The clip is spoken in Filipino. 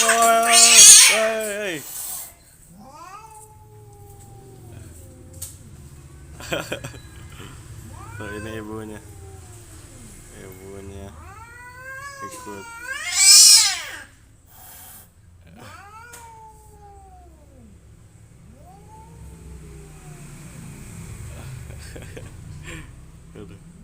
Hey. So, yun na ibo niya. Ibo niya. Ikot. Aduh.